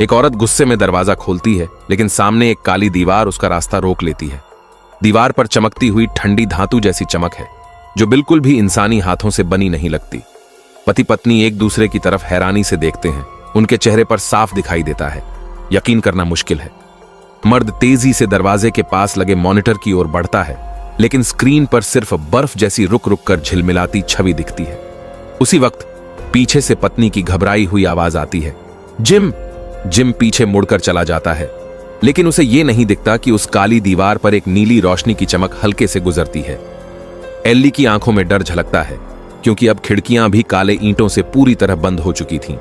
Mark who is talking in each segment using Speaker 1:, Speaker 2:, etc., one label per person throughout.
Speaker 1: एक औरत गुस्से में दरवाजा खोलती है, लेकिन सामने एक काली दीवार उसका रास्ता रोक लेती है। दीवार पर चमकती हुई ठंडी धातु जैसी चमक है, जो बिल्कुल भी इंसानी हाथों से बनी नहीं लगती। पति पत्नी एक दूसरे की तरफ हैरानी से देखते हैं। उनके चेहरे पर साफ दिखाई देता है, यकीन करना मुश्किल है। मर्द तेजी से दरवाजे के पास लगे मॉनिटर की ओर बढ़ता है, लेकिन स्क्रीन पर सिर्फ बर्फ जैसी रुक रुक कर झिलमिलाती छवि दिखती है। उसी वक्त पीछे से पत्नी की घबराई हुई आवाज आती है, जिम। जिम पीछे मुड़कर चला जाता है, लेकिन उसे यह नहीं दिखता कि उस काली दीवार पर एक नीली रोशनी की चमक हल्के से गुजरती है। एल्ली की आंखों में डर झलकता है, क्योंकि अब खिड़कियां भी काले ईंटों से पूरी तरह बंद हो चुकी थीं।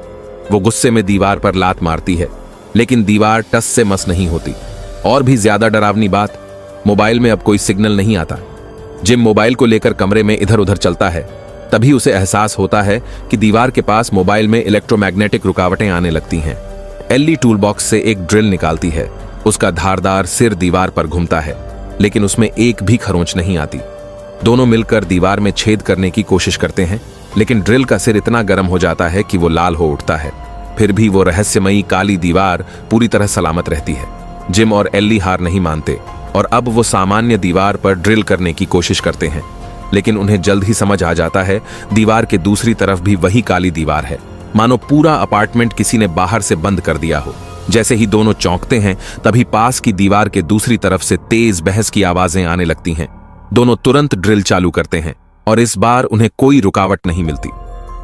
Speaker 1: वो गुस्से में दीवार पर लात मारती है, लेकिन दीवार टस से मस नहीं होती। और भी ज्यादा डरावनी बात, मोबाइल में अब कोई सिग्नल नहीं आता। जिम मोबाइल को लेकर कमरे में इधर उधर चलता है, तभी उसे एहसास होता है कि दीवार के पास मोबाइल में इलेक्ट्रोमैग्नेटिक रुकावटें आने लगती हैं। एल्ली टूल बॉक्स से एक ड्रिल निकालती है। उसका धारदार सिर दीवार पर घूमता है, लेकिन उसमें एक भी खरोंच नहीं आती। दोनों मिलकर दीवार में छेद करने की कोशिश करते हैं, लेकिन ड्रिल का सिर इतना गर्म हो जाता है कि वो लाल हो उठता है। फिर भी वो रहस्यमयी काली दीवार पूरी तरह सलामत रहती है। जिम और एल्ली हार नहीं मानते और अब वो सामान्य दीवार पर ड्रिल करने की कोशिश करते हैं, लेकिन उन्हें जल्द ही समझ आ जाता है दीवार के दूसरी तरफ भी वही काली दीवार है, मानो पूरा अपार्टमेंट किसी ने बाहर से बंद कर दिया हो। जैसे ही दोनों चौंकते हैं, तभी पास की दीवार के दूसरी तरफ से तेज बहस की आवाजें आने लगती हैं। दोनों तुरंत ड्रिल चालू करते हैं और इस बार उन्हें कोई रुकावट नहीं मिलती।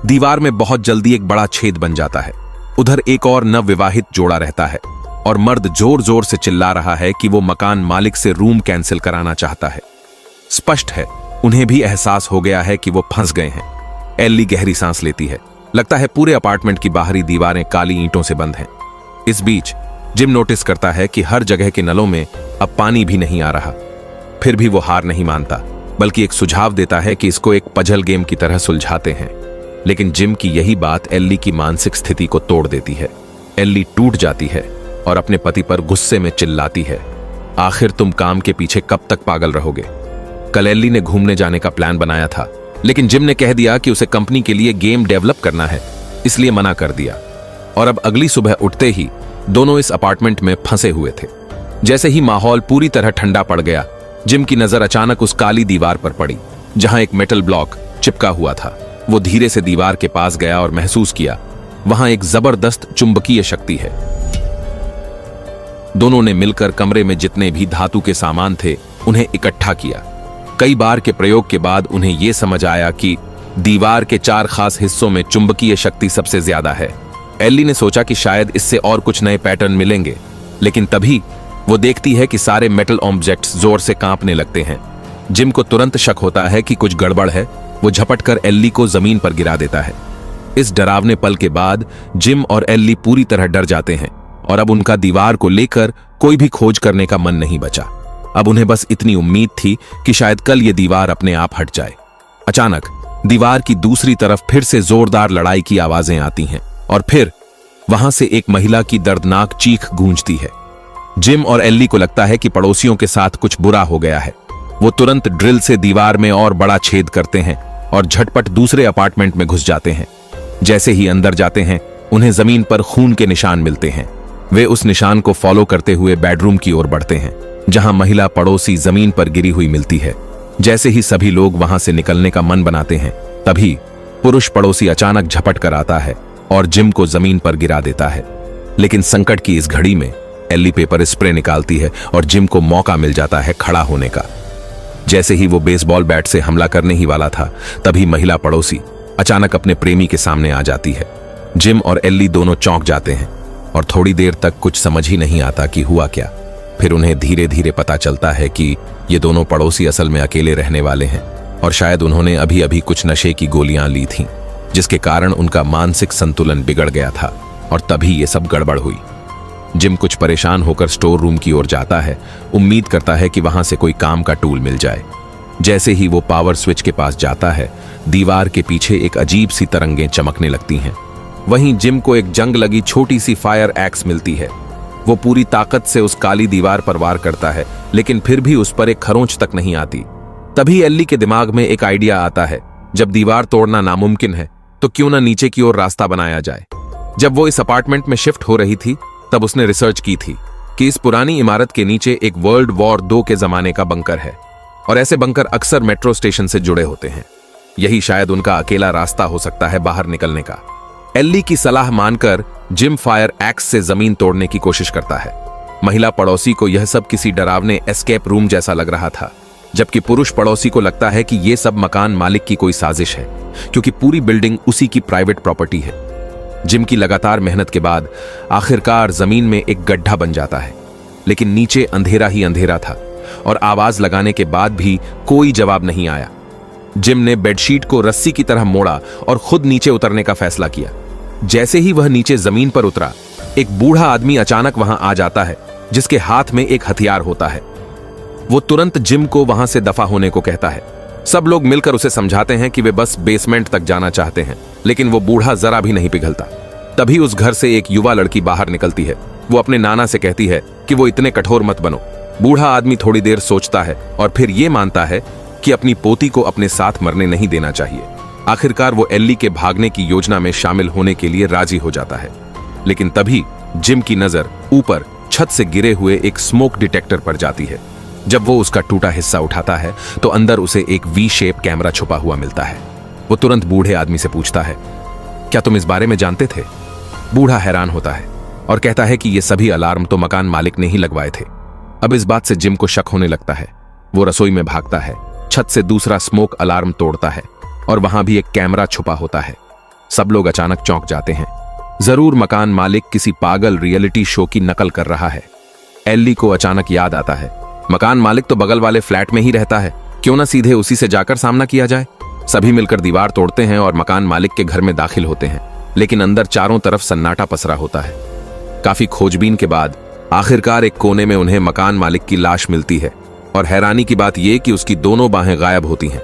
Speaker 1: दीवार में बहुत जल्दी एक बड़ा छेद बन जाता है। उधर एक और नवविवाहित जोड़ा रहता है और मर्द जोर जोर से चिल्ला रहा है कि वो मकान मालिक से रूम कैंसिल कराना चाहता है। स्पष्ट है, उन्हें भी एहसास हो गया है कि वो फंस गए हैं। एल्ली गहरी सांस लेती है। लगता है पूरे अपार्टमेंट की बाहरी दीवारें काली ईंटों से बंद हैं। इस बीच जिम नोटिस करता है कि हर जगह के नलों में अब पानी भी नहीं आ रहा। फिर भी वो हार नहीं मानता, बल्कि एक सुझाव देता है कि इसको एक पजल गेम की तरह सुलझाते हैं। लेकिन जिम की यही बात एल्ली की मानसिक स्थिति को तोड़ देती है। एल्ली टूट जाती है और अपने पति पर गुस्से में चिल्लाती है, आखिर तुम काम के पीछे कब तक पागल रहोगे? कल एल्ली ने घूमने जाने का प्लान बनाया था, लेकिन जिम ने कह दिया कि उसे कंपनी के लिए गेम डेवलप करना है, इसलिए मना कर दिया। और अब अगली सुबह उठते ही दोनों इस अपार्टमेंट में फंसे हुए थे। जैसे ही माहौल पूरी तरह ठंडा पड़ गया, जिम की नजर अचानक उस काली दीवार पर पड़ी, जहां एक मेटल ब्लॉक चिपका हुआ था। वो धीरे से दीवार के पास गया और महसूस किया, वहां एक जबरदस्त चुंबकीय शक्ति है। दोनों ने मिलकर कमरे में जितने भी धातु के सामान थे, उन्हें इकट्ठा किया। कई बार के प्रयोग के बाद उन्हें यह समझ आया कि दीवार के 4 खास हिस्सों में चुंबकीय शक्ति सबसे ज्यादा है। एल्ली ने सोचा कि शायद इससे और कुछ नए पैटर्न मिलेंगे, लेकिन तभी वो देखती है कि सारे मेटल ऑब्जेक्ट्स जोर से कांपने लगते हैं। जिम को तुरंत शक होता है कि कुछ गड़बड़ है। वो झपटकर एल्ली को जमीन पर गिरा देता है। इस डरावने पल के बाद जिम और एल्ली पूरी तरह डर जाते हैं और अब उनका दीवार को लेकर कोई भी खोज करने का मन नहीं बचा। अब उन्हें बस इतनी उम्मीद थी कि शायद कल ये दीवार अपने आप हट जाए। अचानक दीवार की दूसरी तरफ फिर से जोरदार लड़ाई की आवाजें आती हैं और फिर वहां से एक महिला की दर्दनाक चीख गूंजती है। जिम और एल्ली को लगता है कि पड़ोसियों के साथ कुछ बुरा हो गया है। वो तुरंत ड्रिल से दीवार में और बड़ा छेद करते हैं और झटपट दूसरे अपार्टमेंट में घुस जाते हैं। जैसे ही अंदर जाते हैं, उन्हें जमीन पर खून के निशान मिलते हैं। वे उस निशान को फॉलो करते हुए बेडरूम की ओर बढ़ते हैं, जहां महिला पड़ोसी जमीन पर गिरी हुई मिलती है। जैसे ही सभी लोग वहां से निकलने का मन बनाते हैं, तभी पुरुष पड़ोसी अचानक झपट कर आता है और जिम को जमीन पर गिरा देता है। लेकिन संकट की इस घड़ी में एल्ली पेपर स्प्रे निकालती है और जिम को मौका मिल जाता है खड़ा होने का। जैसे ही वो बेसबॉल बैट से हमला करने ही वाला था, तभी महिला पड़ोसी अचानक अपने प्रेमी के सामने आ जाती है। जिम और एल्ली दोनों चौंक जाते हैं और थोड़ी देर तक कुछ समझ ही नहीं आता कि हुआ क्या। फिर उन्हें धीरे धीरे पता चलता है कि ये दोनों पड़ोसी असल में अकेले रहने वाले हैं और शायद उन्होंने अभी अभी कुछ नशे की गोलियां ली थीं, जिसके कारण उनका मानसिक संतुलन बिगड़ गया था और तभी ये सब गड़बड़ हुई। जिम कुछ परेशान होकर स्टोर रूम की ओर जाता है, उम्मीद करता है कि वहां से कोई काम का टूल मिल जाए। जैसे ही वो पावर स्विच के पास जाता है, दीवार के पीछे एक अजीब सी तरंगें चमकने लगती हैं। वहीं जिम को एक जंग लगी छोटी सी फायर एक्स मिलती है। वो पूरी ताकत से उस काली दीवार पर वार करता है, लेकिन फिर भी उस पर एक खरोंच तक नहीं आती। तभी एल्ली के दिमाग में एक आइडिया आता है, जब दीवार तोड़ना नामुमकिन है तो क्यों ना नीचे की ओर रास्ता बनाया जाए। जब वो इस अपार्टमेंट में शिफ्ट हो रही थी, तब उसने रिसर्च की थी कि इस पुरानी इमारत के नीचे एक वर्ल्ड वॉर 2 के जमाने का बंकर है और ऐसे बंकर अक्सर मेट्रो स्टेशन से जुड़े होते हैं। यही शायद उनका अकेला रास्ता हो सकता है बाहर निकलने का। एल्ली की सलाह मानकर जिम फायर एक्स से जमीन तोड़ने की कोशिश करता है। महिला पड़ोसी को यह सब किसी डरावने एस्केप रूम जैसा लग रहा था, जबकि पुरुष पड़ोसी को लगता है कि यह सब मकान मालिक की कोई साजिश है, क्योंकि पूरी बिल्डिंग उसी की प्राइवेट प्रॉपर्टी है। जिम की लगातार मेहनत के बाद आखिरकार जमीन में एक गड्ढा बन जाता है, लेकिन नीचे अंधेरा ही अंधेरा था और आवाज लगाने के बाद भी कोई जवाब नहीं आया। जिम ने बेडशीट को रस्सी की तरह मोड़ा और खुद नीचे उतरने का फैसला किया। जैसे ही वह नीचे जमीन पर उतरा, एक बूढ़ा आदमी अचानक वहां आ जाता है, जिसके हाथ में एक हथियार होता है। वो तुरंत जिम को वहां से दफा होने को कहता है। सब लोग मिलकर उसे समझाते हैं कि वे बस बेसमेंट तक जाना चाहते हैं, लेकिन वो बूढ़ा जरा भी नहीं पिघलता। तभी उस घर से एक युवा लड़की बाहर निकलती है। वो अपने नाना से कहती है कि वो इतने कठोर मत बनो। बूढ़ा आदमी थोड़ी देर सोचता है और फिर ये मानता है कि अपनी पोती को अपने साथ मरने नहीं देना चाहिए। आखिरकार वो एल्ली के भागने की योजना में शामिल होने के लिए राजी हो जाता है। लेकिन तभी जिम की नजर ऊपर छत से गिरे हुए एक स्मोक डिटेक्टर पर जाती है। जब वो उसका टूटा हिस्सा उठाता है तो अंदर उसे एक वी शेप कैमरा छुपा हुआ मिलता है। वो तुरंत बूढ़े आदमी से पूछता है, क्या तुम इस बारे में जानते थे? बूढ़ा हैरान होता है और कहता है कि ये सभी अलार्म तो मकान मालिक ने ही लगवाए थे। अब इस बात से जिम को शक होने लगता है। वो रसोई में भागता है, छत से दूसरा स्मोक अलार्म तोड़ता है और वहां भी एक कैमरा छुपा होता है। सब लोग अचानक चौंक जाते हैं। जरूर मकान मालिक किसी पागल रियलिटी शो की नकल कर रहा है। एल्ली को अचानक याद आता है, मकान मालिक तो बगल वाले फ्लैट में ही रहता है, क्यों ना सीधे उसी से जाकर सामना किया जाए। सभी मिलकर दीवार तोड़ते हैं और मकान मालिक के घर में दाखिल होते हैं, लेकिन अंदर चारों तरफ सन्नाटा पसरा होता है। काफी खोजबीन के बाद आखिरकार एक कोने में उन्हें मकान मालिक की लाश मिलती है और हैरानी की बात यह कि उसकी दोनों बाहें गायब होती हैं।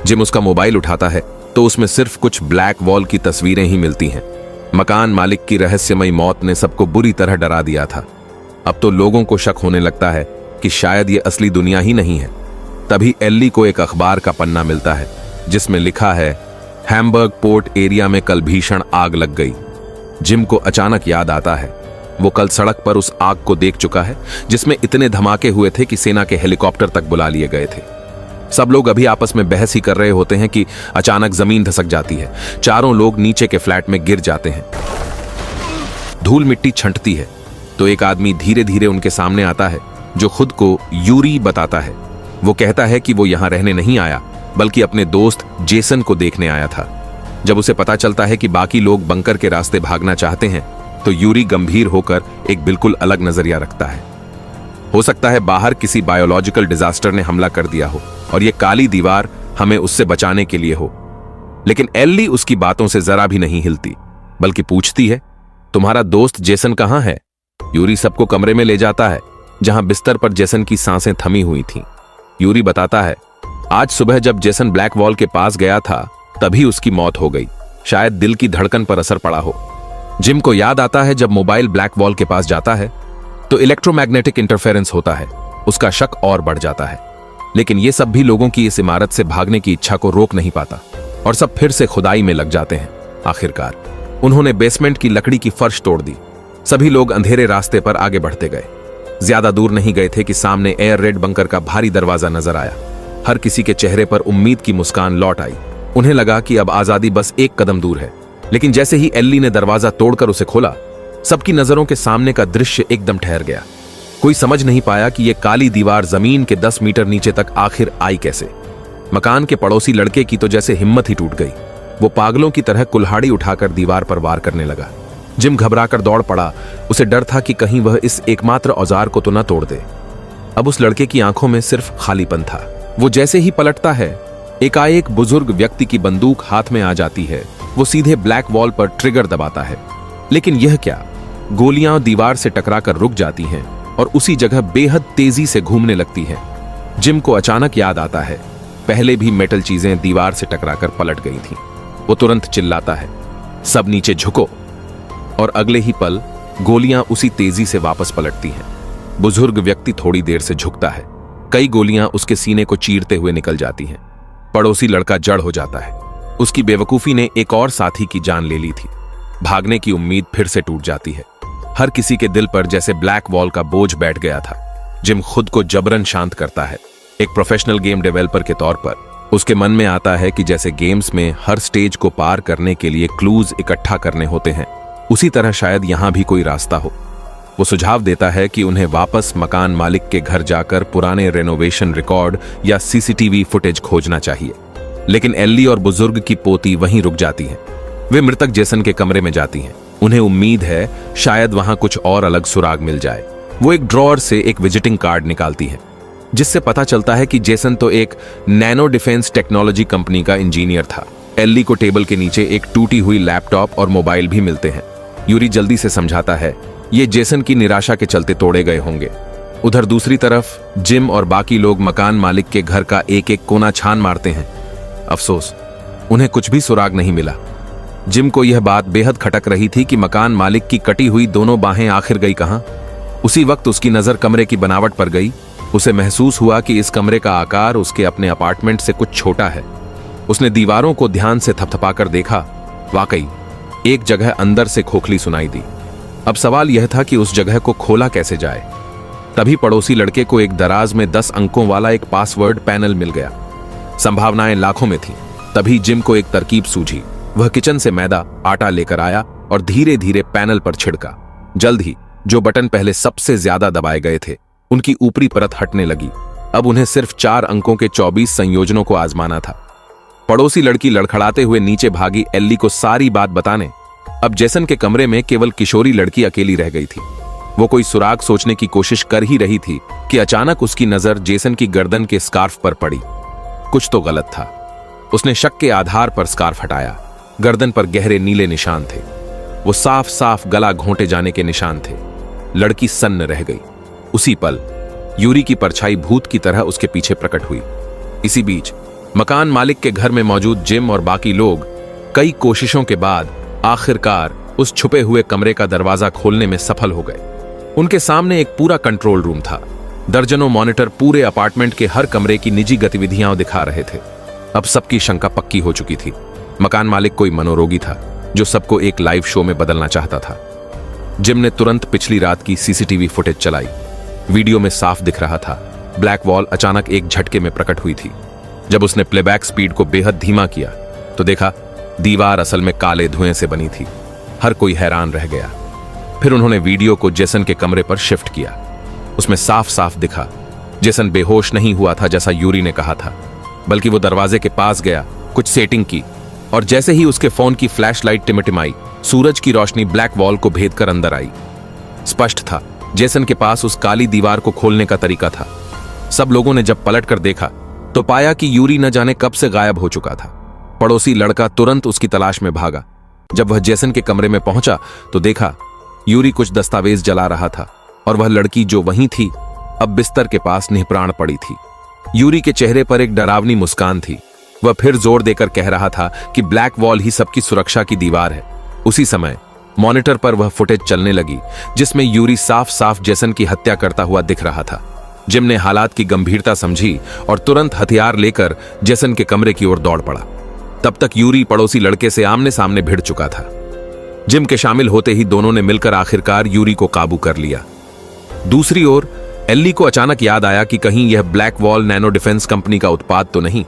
Speaker 1: जिम उसका मोबाइल उठाता है तो उसमें सिर्फ कुछ ब्लैक वॉल की तस्वीरें ही मिलती हैं। मकान मालिक की रहस्यमयी मौत ने सबको बुरी तरह डरा दिया था। अब तो लोगों को शक होने लगता है कि शायद ये असली दुनिया ही नहीं है। तभी एल्ली को एक अखबार का पन्ना मिलता है जिसमें लिखा है, हैम्बर्ग पोर्ट एरिया में कल भीषण आग लग गई। जिम को अचानक याद आता है, वो कल सड़क पर उस आग को देख चुका है जिसमें इतने धमाके हुए थे कि सेना के हेलीकॉप्टर तक बुला लिए गए थे। सब लोग अभी आपस में बहस ही कर रहे होते हैं कि अचानक जमीन धसक जाती है। चारों लोग नीचे के फ्लैट में गिर जाते हैं। धूल मिट्टी छंटती है तो एक आदमी धीरे धीरे उनके सामने आता है जो खुद को यूरी बताता है। वो कहता है कि वो यहां रहने नहीं आया बल्कि अपने दोस्त जेसन को देखने आया था। जब उसे पता चलता है कि बाकी लोग बंकर के रास्ते भागना चाहते हैं तो यूरी गंभीर होकर एक बिल्कुल अलग नजरिया रखता है। हो सकता है बाहर किसी बायोलॉजिकल डिजास्टर ने हमला कर दिया हो और ये काली दीवार हमें उससे बचाने के लिए हो। लेकिन एल्ली उसकी बातों से जरा भी नहीं हिलती, बल्कि पूछती है, तुम्हारा दोस्त जेसन कहां है? यूरी सबको कमरे में ले जाता है जहां बिस्तर पर जेसन की सांसें थमी हुई थीं। यूरी बताता है, आज सुबह जब जेसन ब्लैक वॉल के पास गया था तभी उसकी मौत हो गई। शायद दिल की धड़कन पर असर पड़ा हो। जिम को याद आता है, जब मोबाइल ब्लैक वॉल के पास जाता है तो इलेक्ट्रोमैग्नेटिक इंटरफेरेंस होता है। उसका शक और बढ़ जाता है, लेकिन ये सब भी लोगों की इस इमारत से भागने की इच्छा को रोक नहीं पाता और सब फिर से खुदाई में लग जाते हैं। आखिरकार उन्होंने बेसमेंट की लकड़ी की फर्श तोड़ दी। सभी लोग अंधेरे रास्ते पर आगे बढ़ते गए। ज्यादा दूर नहीं गए थे कि सामने एयर रेड बंकर का भारी दरवाजा नजर आया। हर किसी के चेहरे पर उम्मीद की मुस्कान लौट आई। उन्हें लगा कि अब आजादी बस एक कदम दूर है। लेकिन जैसे ही एल्ली ने दरवाजा तोड़कर उसे खोला, सबकी नजरों के सामने का दृश्य एकदम ठहर गया। कोई समझ नहीं पाया कि यह काली दीवार जमीन के 10 मीटर नीचे तक आखिर आई कैसे। मकान के पड़ोसी लड़के की तो जैसे हिम्मत ही टूट गई। वो पागलों की तरह कुल्हाड़ी उठाकर दीवार पर वार करने लगा। जिम घबराकर दौड़ पड़ा। उसे डर था कि कहीं वह इस एकमात्र औजार को तो न तोड़ दे। अब उस लड़के की आंखों में सिर्फ खालीपन था। वो जैसे ही पलटता है, एकाएक बुजुर्ग व्यक्ति की बंदूक हाथ में आ जाती है। वो सीधे ब्लैक वॉल पर ट्रिगर दबाता है, लेकिन यह क्या, गोलियां दीवार से टकराकर रुक जाती हैं और उसी जगह बेहद तेजी से घूमने लगती हैं। जिम को अचानक याद आता है, पहले भी मेटल चीजें दीवार से टकराकर पलट गई थीं। वो तुरंत चिल्लाता है, सब नीचे झुको, और अगले ही पल गोलियां उसी तेजी से वापस पलटती हैं। बुजुर्ग व्यक्ति थोड़ी देर से झुकता है। कई गोलियां उसके सीने को चीरते हुए निकल जाती हैं। पड़ोसी लड़का जड़ हो जाता है। उसकी बेवकूफी ने एक और साथी की जान ले ली थी। भागने की उम्मीद फिर से टूट जाती है। हर किसी के दिल पर जैसे ब्लैक वॉल का बोझ बैठ गया था। जिम खुद को जबरन शांत करता है। एक प्रोफेशनल गेम डेवलपर के तौर पर उसके मन में आता है कि जैसे गेम्स में हर स्टेज को पार करने के लिए क्लूज इकट्ठा करने होते हैं, उसी तरह शायद यहां भी कोई रास्ता हो। वो सुझाव देता है कि उन्हें वापस मकान मालिक के घर जाकर पुराने रेनोवेशन रिकॉर्ड या सीसीटीवी फुटेज खोजना चाहिए। लेकिन एल्ली और बुजुर्ग की पोती वहीं रुक जाती हैं। वे मृतक जेसन के कमरे में जाती हैं। उन्हें उम्मीद है शायद वहां कुछ और अलग सुराग मिल जाए। वो एक ड्रॉअर से एक विजिटिंग कार्ड निकालती है, जिससे पता चलता है कि जेसन तो एक नैनो डिफेंस टेक्नोलॉजी कंपनी का इंजीनियर था। एल्ली को टेबल के नीचे एक टूटी हुई लैपटॉप और मोबाइल भी मिलते हैं। यूरी जल्दी से समझाता है ये जेसन की निराशा के चलते तोड़े गए होंगे। उधर दूसरी तरफ जिम और बाकी लोग मकान मालिक के घर का एक एक कोना छान मारते हैं। अफसोस, उन्हें कुछ भी सुराग नहीं मिला। जिम को यह बात बेहद खटक रही थी कि मकान मालिक की कटी हुई दोनों बाहें आखिर गई कहां। उसी वक्त उसकी नजर कमरे की बनावट पर गई। उसे महसूस हुआ कि इस कमरे का आकार उसके अपने अपार्टमेंट से कुछ छोटा है। उसने दीवारों को ध्यान से थपथपाकर देखा। वाकई एक जगह अंदर से खोखली सुनाई दी। अब सवाल यह था कि उस जगह को खोला कैसे जाए। तभी पड़ोसी लड़के को एक दराज में 10 अंकों वाला एक पासवर्ड पैनल मिल गया। संभावनाएं लाखों में थीं। तभी जिम को एक तरकीब सूझी। वह किचन से मैदा, आटा लेकर आया और धीरे धीरे पैनल पर छिड़का। जल्द ही जो बटन पहले सबसे ज्यादा दबाए गए थे, उनकी ऊपरी परत हटने लगी। अब उन्हें सिर्फ 4 अंकों के 24 संयोजनों को आजमाना था। पड़ोसी लड़की लड़खड़ाते हुए नीचे भागी एल्ली को सारी बात बताने। अब जेसन के कमरे में केवल किशोरी लड़की अकेली रह गई थी। वो कोई सुराग सोचने की कोशिश कर ही रही थी कि अचानक उसकी नजर जेसन की गर्दन के स्कार्फ पर पड़ी। कुछ तो गलत था। उसने शक के आधार पर स्कार्फ हटाया। गर्दन पर गहरे नीले निशान थे। वो साफ साफ गला घोंटे जाने के निशान थे। लड़की सन्न रह गई। उसी पल यूरी की परछाई भूत की तरह उसके पीछे प्रकट हुई। इसी बीच मकान मालिक के घर में मौजूद जिम और बाकी लोग कई कोशिशों के बाद आखिरकार उस छुपे हुए कमरे का दरवाजा खोलने में सफल हो गए। उनके सामने एक पूरा कंट्रोल रूम था। दर्जनों मॉनिटर पूरे अपार्टमेंट के हर कमरे की निजी गतिविधियां दिखा रहे थे। अब सबकी शंका पक्की हो चुकी थी। मकान मालिक कोई मनोरोगी था जो सबको एक लाइव शो में बदलना चाहता था। जिम ने तुरंत पिछली रात की सीसीटीवी फुटेज चलाई। वीडियो में साफ दिख रहा था ब्लैक वॉल अचानक एक झटके में प्रकट हुई थी। जब उसने प्लेबैक स्पीड को बेहद धीमा किया तो देखा दीवार असल में काले धुएं से बनी थी। हर कोई हैरान रह गया। फिर उन्होंने वीडियो को जेसन के कमरे पर शिफ्ट किया। उसमें साफ साफ दिखा जेसन बेहोश नहीं हुआ था जैसा यूरी ने कहा था, बल्कि वो दरवाजे के पास गया, कुछ सेटिंग की, और जैसे ही उसके फोन की फ्लैशलाइट टिमटिमाई, सूरज की रोशनी ब्लैक वॉल को भेद कर अंदर आई। स्पष्ट था जेसन के पास उस काली दीवार को खोलने का तरीका था। सब लोगों ने जब पलट कर देखा तो पाया कि यूरी न जाने कब से गायब हो चुका था। पड़ोसी लड़का तुरंत उसकी तलाश में भागा। जब वह जेसन के कमरे में पहुंचा तो देखा यूरी कुछ दस्तावेज जला रहा था और वह लड़की जो वहीं थी अब बिस्तर के पास निहप्राण पड़ी थी। यूरी के चेहरे पर एक डरावनी मुस्कान थी। वह फिर जोर देकर कह रहा था कि ब्लैक वॉल ही सबकी सुरक्षा की दीवार है। उसी समय मॉनिटर पर वह फुटेज चलने लगी जिसमें यूरी साफ साफ जेसन की हत्या करता हुआ दिख रहा था। जिम ने हालात की गंभीरता समझी और तुरंत हथियार लेकर जेसन के कमरे की ओर दौड़ पड़ा। तब तक यूरी पड़ोसी लड़के से आमने सामने भिड़ चुका था। जिम के शामिल होते ही दोनों ने मिलकर आखिरकार यूरी को काबू कर लिया। दूसरी ओर एल्ली को अचानक याद आया कि कहीं यह black wall nano defence company का उत्पाद तो नहीं।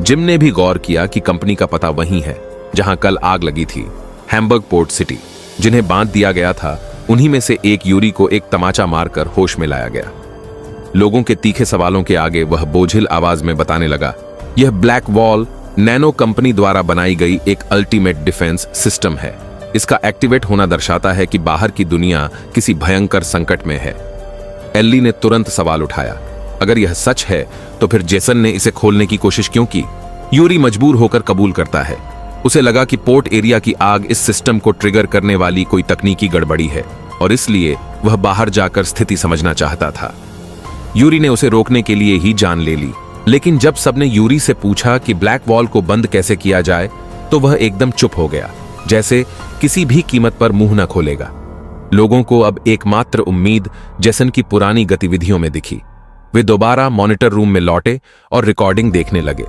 Speaker 1: जिम ने भी गौर किया कि कंपनी का पता वहीं है जहां कल आग लगी थी, हैम्बर्ग पोर्ट सिटी। जिन्हें बांध दिया गया था उन्हीं में से एक यूरी को एक तमाचा मारकर होश में लाया गया। लोगों के तीखे सवालों के आगे वह बोझिल आवाज में बताने लगा, यह ब्लैक वॉल नैनो कंपनी द्वारा बनाई गई एक अल्टीमेट डिफेंस सिस्टम है। इसका एक्टिवेट होना दर्शाता है कि बाहर की दुनिया किसी भयंकर संकट में है। एल्ली ने तुरंत सवाल उठाया, अगर यह सच है तो फिर जेसन ने इसे खोलने की कोशिश क्यों की? यूरी मजबूर होकर कबूल करता है। उसे लगा कि पोर्ट एरिया की आग इस सिस्टम को ट्रिगर करने वाली कोई तकनीकी गड़बड़ी है और इसलिए वह बाहर जाकर स्थिति समझना चाहता था। यूरी ने उसे रोकने के लिए ही जान ले ली, लेकिन जब सबने यूरी से पूछा कि ब्लैक वॉल को बंद कैसे किया जाए तो वह एकदम चुप हो गया, जैसे किसी भी कीमत पर मुंह न खोलेगा। लोगों को अब एकमात्र उम्मीद जेसन की पुरानी गतिविधियों में दिखी। वे दोबारा मॉनिटर रूम में लौटे और रिकॉर्डिंग देखने लगे।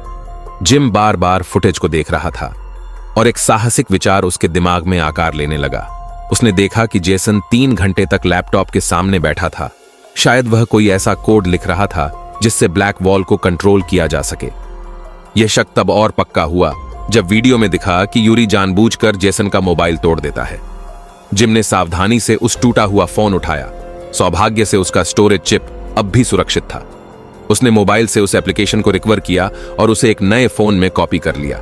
Speaker 1: जिम बार बार फुटेज को देख रहा था और एक साहसिक विचार उसके दिमाग में आकार लेने लगा। उसने देखा कि जेसन 3 घंटे तक लैपटॉप के सामने बैठा था। शायद वह कोई ऐसा कोड लिख रहा था जिससे ब्लैक वॉल को कंट्रोल किया जा सके। यह शक तब और पक्का हुआ जब वीडियो में दिखा कि यूरी जानबूझकर जेसन का मोबाइल तोड़ देता है। जिम ने सावधानी से उस टूटा हुआ फोन उठाया। सौभाग्य से उसका स्टोरेज चिप अब भी सुरक्षित था। उसने मोबाइल से उस एप्लीकेशन को रिकवर किया और उसे एक नए फोन में कॉपी कर लिया।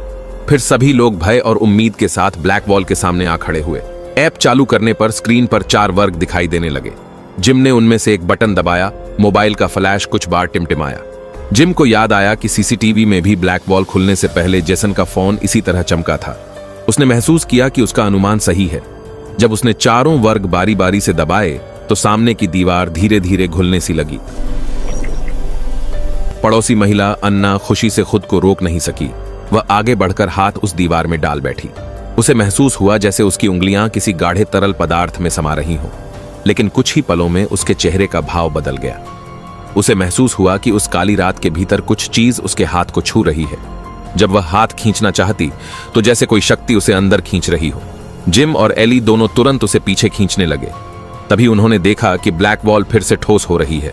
Speaker 1: फिर सभी लोग भय और उम्मीद के साथ ब्लैक वॉल के सामने आ खड़े हुए। ऐप चालू करने पर स्क्रीन पर 4 वर्ग दिखाई देने लगे। जिम ने उनमें से एक बटन दबाया। मोबाइल का फ्लैश कुछ बार टिमटिमाया। जिम को याद आया कि सीसीटीवी में भी ब्लैक वॉल खुलने से पहले जेसन का फोन इसी तरह चमका था। उसने महसूस किया कि उसका अनुमान सही है। जब उसने चारों वर्ग बारी बारी से दबाए तो सामने की दीवार धीरे धीरे घुलने सी लगी। पड़ोसी महिला अन्ना खुशी से खुद को रोक नहीं सकी। वह आगे बढ़कर हाथ उस दीवार में डाल बैठी। उसे महसूस हुआ जैसे उसकी उंगलियां किसी गाढ़े तरल पदार्थ में समा रही हों। लेकिन कुछ ही पलों में उसके चेहरे का भाव बदल गया। उसे महसूस हुआ कि उस काली रात के भीतर कुछ चीज उसके हाथ को छू रही है। जब वह हाथ खींचना चाहती तो जैसे कोई शक्ति उसे अंदर खींच रही हो। जिम और एली दोनों तुरंत उसे पीछे खींचने लगे। तभी उन्होंने देखा कि ब्लैक वॉल फिर से ठोस हो रही है।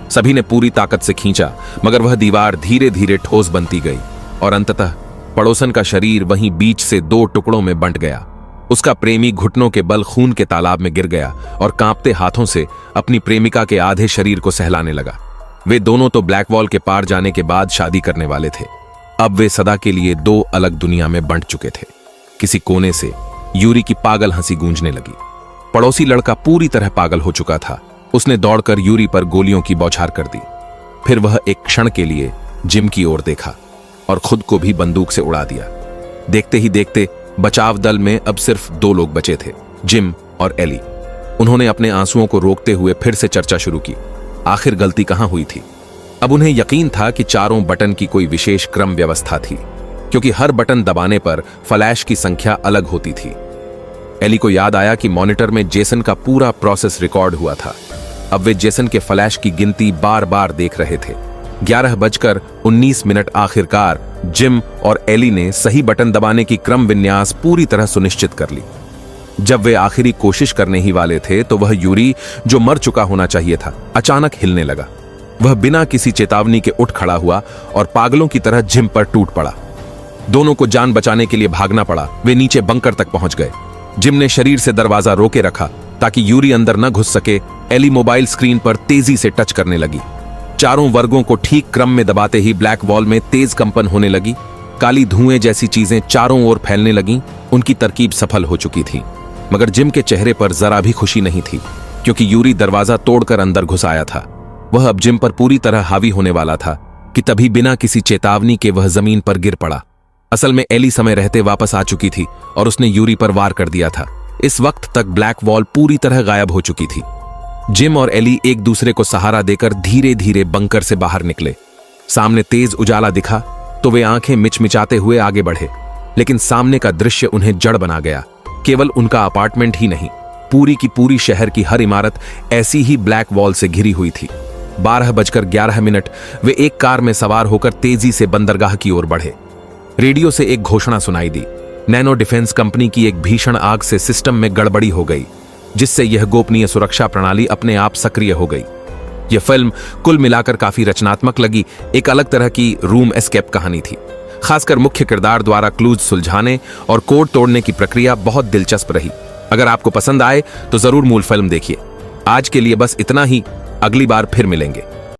Speaker 1: सभी ने पूरी ताकत से खींचा, मगर वह दीवार धीरे धीरे ठोस बनती गई और अंततः पड़ोसन का शरीर वहीं बीच से 2 टुकड़ों में बंट गया। उसका प्रेमी घुटनों के बल खून के तालाब में गिर गया और कांपते हाथों से अपनी प्रेमिका के आधे शरीर को सहलाने लगा। वे दोनों तो ब्लैक वॉल के पार जाने के बाद शादी करने वाले थे। अब वे सदा के लिए 2 अलग दुनिया में बंट चुके थे। किसी कोने से यूरी की पागल हंसी गूंजने लगी। पड़ोसी लड़का पूरी तरह पागल हो चुका था। उसने दौड़कर यूरी पर गोलियों की बौछार कर दी। फिर वह एक क्षण के लिए जिम की ओर देखा और खुद को भी बंदूक से उड़ा दिया। देखते ही देखते बचाव दल में अब सिर्फ 2 लोग बचे थे, जिम और एली। उन्होंने अपने आंसुओं को रोकते हुए फिर से चर्चा शुरू की। आखिर गलती कहां हुई थी? अब उन्हें यकीन था कि चारों बटन की कोई विशेष क्रम व्यवस्था थी, क्योंकि हर बटन दबाने पर फ्लैश की संख्या अलग होती थी। एली को याद आया कि मॉनिटर में जेसन का पूरा प्रोसेस रिकॉर्ड हुआ था। अब वे जेसन के फ्लैश की गिनती बार बार देख रहे थे। 11:19 आखिरकार जिम और एली ने सही बटन दबाने की क्रम विन्यास पूरी तरह सुनिश्चित कर ली। जब वे आखिरी कोशिश करने ही वाले थे तो वह यूरी, जो मर चुका होना चाहिए था, अचानक हिलने लगा। वह बिना किसी चेतावनी के उठ खड़ा हुआ और पागलों की तरह जिम पर टूट पड़ा। दोनों को जान बचाने के लिए भागना पड़ा। वे नीचे बंकर तक पहुंच गए। जिम ने शरीर से दरवाजा रोके रखा ताकि यूरी अंदर न घुस सके। एली मोबाइल स्क्रीन पर तेजी से टच करने लगी। चारों वर्गों को ठीक क्रम में दबाते ही ब्लैक वॉल में तेज कंपन होने लगी। काली धुएं जैसी चीजें चारों ओर फैलने लगीं। उनकी तरकीब सफल हो चुकी थी, मगर जिम के चेहरे पर जरा भी खुशी नहीं थी, क्योंकि यूरी दरवाजा तोड़कर अंदर घुस आया था। वह अब जिम पर पूरी तरह हावी होने वाला था कि तभी बिना किसी चेतावनी के वह जमीन पर गिर पड़ा। असल में एली समय रहते वापस आ चुकी थी और उसने यूरी पर वार कर दिया था। इस वक्त तक ब्लैक वॉल पूरी तरह गायब हो चुकी थी। जिम और एली एक दूसरे को सहारा देकर धीरे धीरे बंकर से बाहर निकले। सामने तेज उजाला दिखा तो वे आंखें मिचमिचाते हुए आगे बढ़े, लेकिन सामने का दृश्य उन्हें जड़ बना गया। केवल उनका अपार्टमेंट ही नहीं, पूरी की पूरी शहर की हर इमारत ऐसी ही ब्लैक वॉल से घिरी हुई थी। 12:11 वे एक कार में सवार होकर तेजी से बंदरगाह की ओर बढ़े। रेडियो से एक घोषणा सुनाई दी। नैनो डिफेंस कंपनी की एक भीषण आग से सिस्टम में गड़बड़ी हो गई, जिससे यह गोपनीय सुरक्षा प्रणाली अपने आप सक्रिय हो गई। यह फिल्म कुल मिलाकर काफी रचनात्मक लगी। एक अलग तरह की रूम एस्केप कहानी थी। खासकर मुख्य किरदार द्वारा क्लूज सुलझाने और कोड तोड़ने की प्रक्रिया बहुत दिलचस्प रही। अगर आपको पसंद आए तो जरूर मूल फिल्म देखिए। आज के लिए बस इतना ही। अगली बार फिर मिलेंगे।